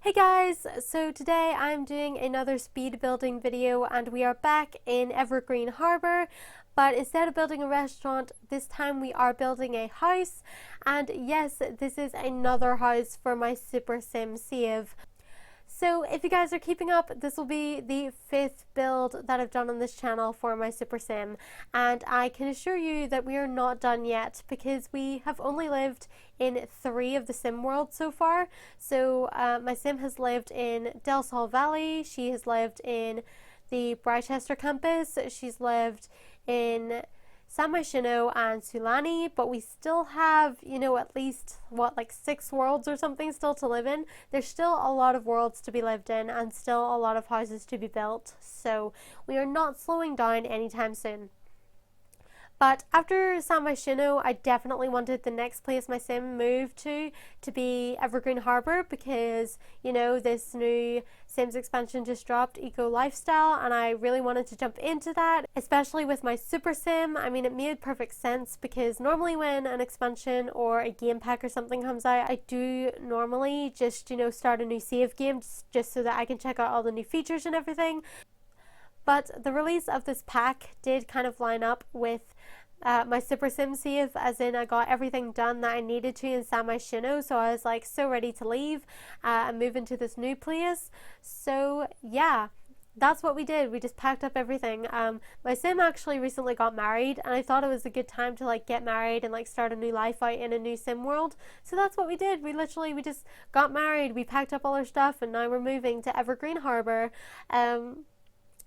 Hey guys, so today I'm doing another speed building video and we are back in Evergreen Harbour, but instead of building a restaurant, this time we are building a house. And yes, this is another house for my Super Sim save. So if you guys are keeping up, this will be the 5th build that I've done on this channel for my Super Sim, and I can assure you that we are not done yet because we have only lived in 3 of the Sim worlds so far. So my Sim has lived in Del Sol Valley, she has lived in the Brightchester campus, she's lived in San Myshuno and Sulani, but we still have, at least, like 6 worlds or something still to live in. There's still a lot of worlds to be lived in and still a lot of houses to be built, so we are not slowing down anytime soon. But after San Myshuno, I definitely wanted the next place my sim moved to be Evergreen Harbour because, this new Sims expansion just dropped, Eco Lifestyle, and I really wanted to jump into that, especially with my Super Sim. I mean, it made perfect sense because normally when an expansion or a game pack or something comes out, I do normally just, start a new save game just so that I can check out all the new features and everything. But the release of this pack did kind of line up with my Super Sim save, as in I got everything done that I needed to in San Myshuno, so I was like so ready to leave and move into this new place. So yeah, that's what we did. We just packed up everything. My sim actually recently got married, and I thought it was a good time to get married and start a new life out in a new sim world. So that's what we did. We just got married, we packed up all our stuff, and now we're moving to Evergreen Harbour.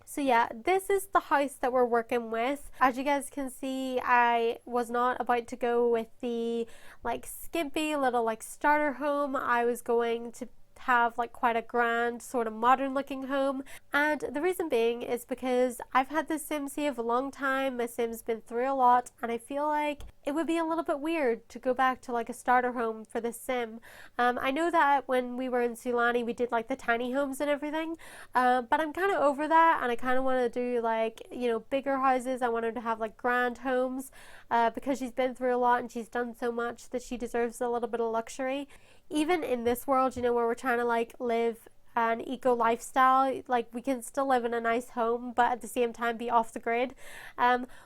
So yeah, this is the house that we're working with. As you guys can see, I was not about to go with the skimpy little starter home. I was going to have quite a grand sort of modern looking home, and the reason being is because I've had this sim save a long time. My sim's been through a lot, and I feel like it would be a little bit weird to go back to a starter home for this sim. I know that when we were in Sulani we did the tiny homes and everything, but I'm kind of over that, and I kind of want to do bigger houses. I want her to have grand homes because she's been through a lot and she's done so much that she deserves a little bit of luxury. Even in this world, where we're trying to live an eco lifestyle, we can still live in a nice home but at the same time be off the grid,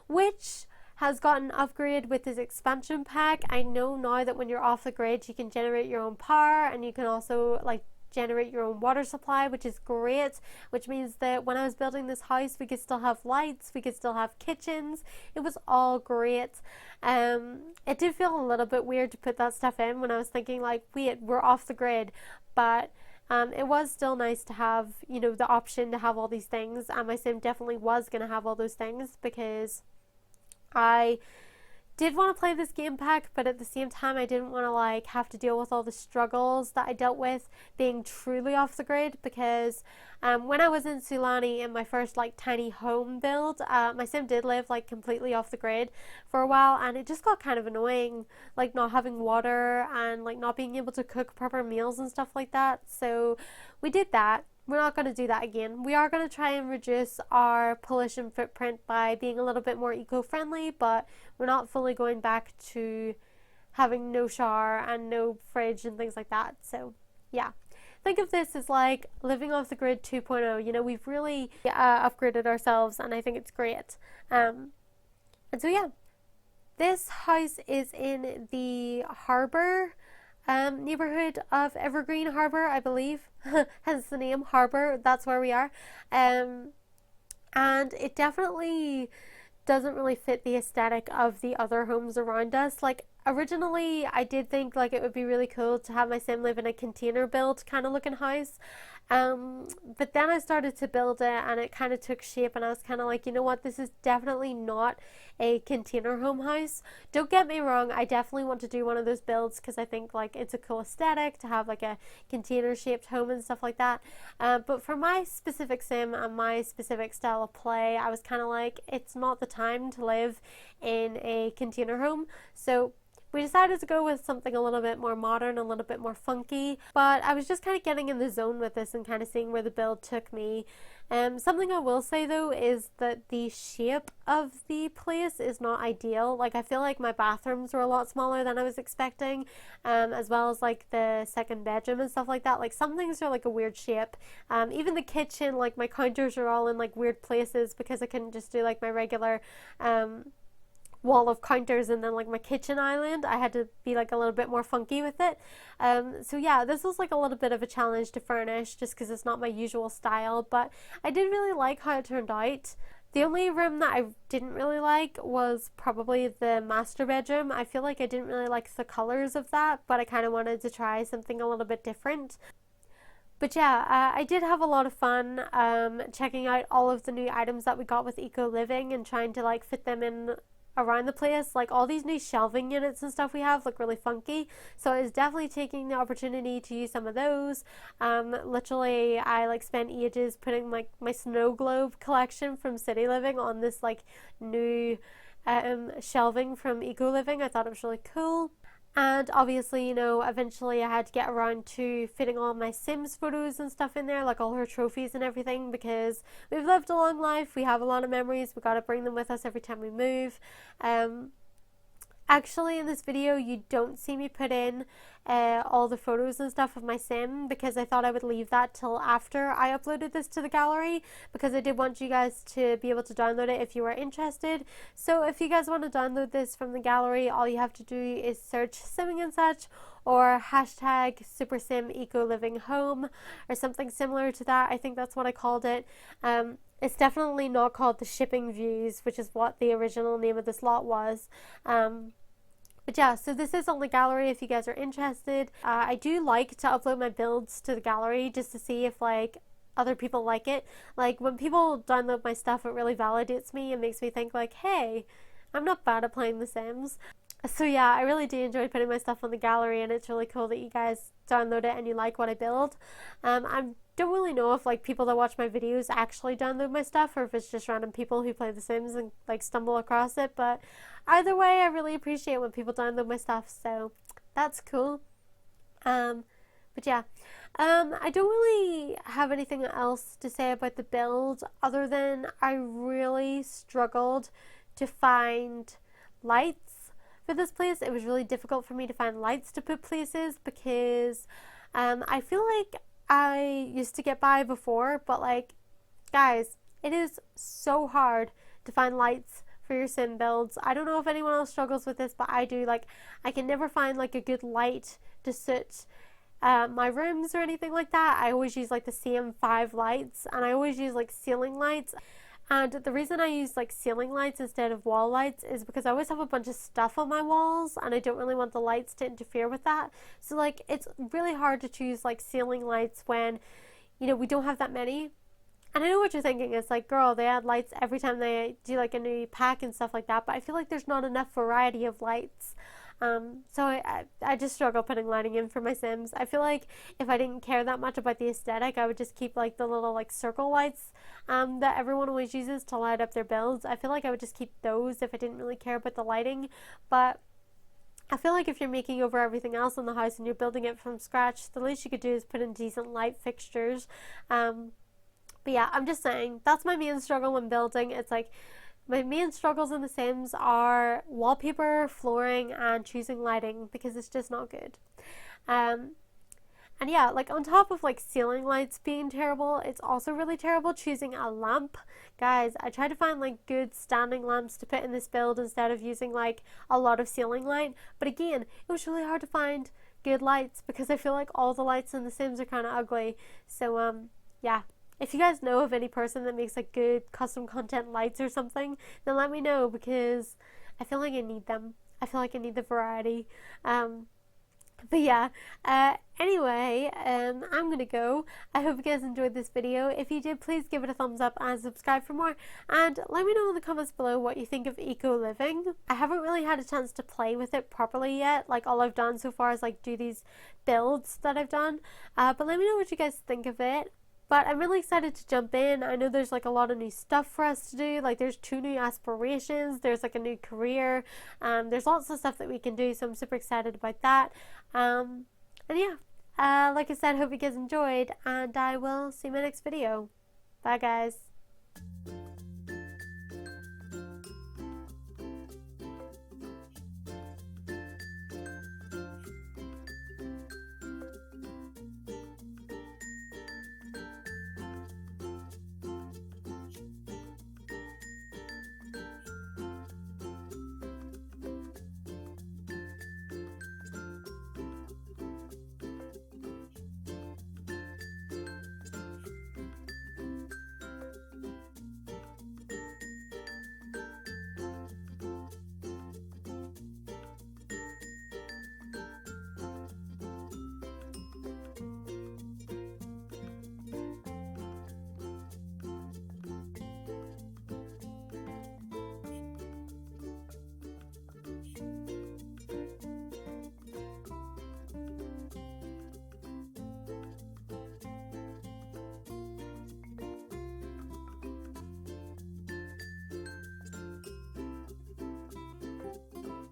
which has gotten upgraded with this expansion pack. I know now that when you're off the grid you can generate your own power, and you can also generate your own water supply, which is great, which means that when I was building this house we could still have lights, we could still have kitchens. It was all great. It did feel a little bit weird to put that stuff in when I was thinking wait, we're off the grid, but it was still nice to have the option to have all these things, and my sim definitely was going to have all those things because I did want to play this game pack, but at the same time I didn't want to have to deal with all the struggles that I dealt with being truly off the grid, because when I was in Sulani in my first tiny home build, my sim did live completely off the grid for a while, and it just got kind of annoying not having water and not being able to cook proper meals and stuff like that. So we did that. We're not going to do that again. We are going to try and reduce our pollution footprint by being a little bit more eco-friendly, but we're not fully going back to having no shower and no fridge and things like that. So yeah, think of this as living off the grid 2.0. We've really upgraded ourselves, and I think it's great. And so yeah, this house is in the harbour neighborhood of Evergreen Harbour, I believe. Hence the name Harbour. That's where we are. And it definitely doesn't really fit the aesthetic of the other homes around us. Originally I did think it would be really cool to have my sim live in a container build kind of looking house, but then I started to build it and it kind of took shape, and I was kind of you know what, this is definitely not a container home house. Don't get me wrong, I definitely want to do one of those builds because I think it's a cool aesthetic to have a container shaped home and stuff like that, but for my specific sim and my specific style of play, I was kind of it's not the time to live in a container home. So we decided to go with something a little bit more modern, a little bit more funky, but I was just kind of getting in the zone with this and kind of seeing where the build took me. Something I will say though is that the shape of the place is not ideal. Like, I feel like my bathrooms were a lot smaller than I was expecting, as well as like the second bedroom and stuff like that. Like, some things are like a weird shape. Even the kitchen, like my counters are all in like weird places because I couldn't just do like my regular wall of counters and then like my kitchen island. I had to be like a little bit more funky with it. So yeah, this was like a little bit of a challenge to furnish just because it's not my usual style, but I did really like how it turned out. The only room that I didn't really like was probably the master bedroom. I feel like I didn't really like the colors of that, but I kind of wanted to try something a little bit different. But yeah, I did have a lot of fun checking out all of the new items that we got with Eco Living and trying to like fit them in around the place. Like, all these new shelving units and stuff we have look really funky, so I was definitely taking the opportunity to use some of those. Literally I like spent ages putting like my snow globe collection from City Living on this like new shelving from Eco Living. I thought it was really cool. And obviously, you know, eventually I had to get around to fitting all my Sims photos and stuff in there, like all her trophies and everything, because we've lived a long life, we have a lot of memories, we gotta bring them with us every time we move. Actually, in this video, you don't see me put in all the photos and stuff of my sim because I thought I would leave that till after I uploaded this to the gallery, because I did want you guys to be able to download it if you are interested. So if you guys want to download this from the gallery, all you have to do is search SimmingAndSuch or hashtag SuperSimEcoLivingHome or something similar to that. I think that's what I called it. It's definitely not called the shipping views, which is what the original name of this lot was. But yeah, so this is on the gallery if you guys are interested. I do like to upload my builds to the gallery just to see if like other people like it. Like, when people download my stuff, it really validates me and makes me think like, hey, I'm not bad at playing The Sims. So yeah, I really do enjoy putting my stuff on the gallery, and it's really cool that you guys download it and you like what I build. I don't really know if like people that watch my videos actually download my stuff or if it's just random people who play The Sims and like stumble across it, but either way, I really appreciate when people download my stuff, so that's cool. But yeah, I don't really have anything else to say about the build other than I really struggled to find lights for this place. It was really difficult for me to find lights to put places because I feel like I used to get by before, but like, guys, it is so hard to find lights for your sim builds. I don't know if anyone else struggles with this, but I do. Like, I can never find like a good light to suit my rooms or anything like that. I always use like the same 5 lights, and I always use like ceiling lights. And the reason I use like ceiling lights instead of wall lights is because I always have a bunch of stuff on my walls and I don't really want the lights to interfere with that. So like, it's really hard to choose like ceiling lights when, you know, we don't have that many. And I know what you're thinking. It's like, girl, they add lights every time they do like a new pack and stuff like that, but I feel like there's not enough variety of lights. So I just struggle putting lighting in for my Sims. I feel like if I didn't care that much about the aesthetic, I would just keep like the little like circle lights that everyone always uses to light up their builds. I feel like I would just keep those if I didn't really care about the lighting. But I feel like if you're making over everything else in the house and you're building it from scratch, the least you could do is put in decent light fixtures. But yeah, I'm just saying, that's my main struggle when building. It's like, my main struggles in The Sims are wallpaper, flooring, and choosing lighting because it's just not good. And yeah, like on top of like ceiling lights being terrible, it's also really terrible choosing a lamp. Guys, I tried to find like good standing lamps to put in this build instead of using like a lot of ceiling light, but again, it was really hard to find good lights because I feel like all the lights in The Sims are kind of ugly. So yeah. If you guys know of any person that makes like good custom content lights or something, then let me know because I feel like I need them. I feel like I need the variety. But yeah, anyway, I'm gonna go. I hope you guys enjoyed this video. If you did, please give it a thumbs up and subscribe for more. And let me know in the comments below what you think of Eco Living. I haven't really had a chance to play with it properly yet. Like, all I've done so far is like do these builds that I've done. But let me know what you guys think of it. But I'm really excited to jump in. I know there's like a lot of new stuff for us to do. Like there's 2 new aspirations. There's like a new career. There's lots of stuff that we can do. So I'm super excited about that. And yeah, like I said, hope you guys enjoyed, and I will see you in my next video. Bye guys.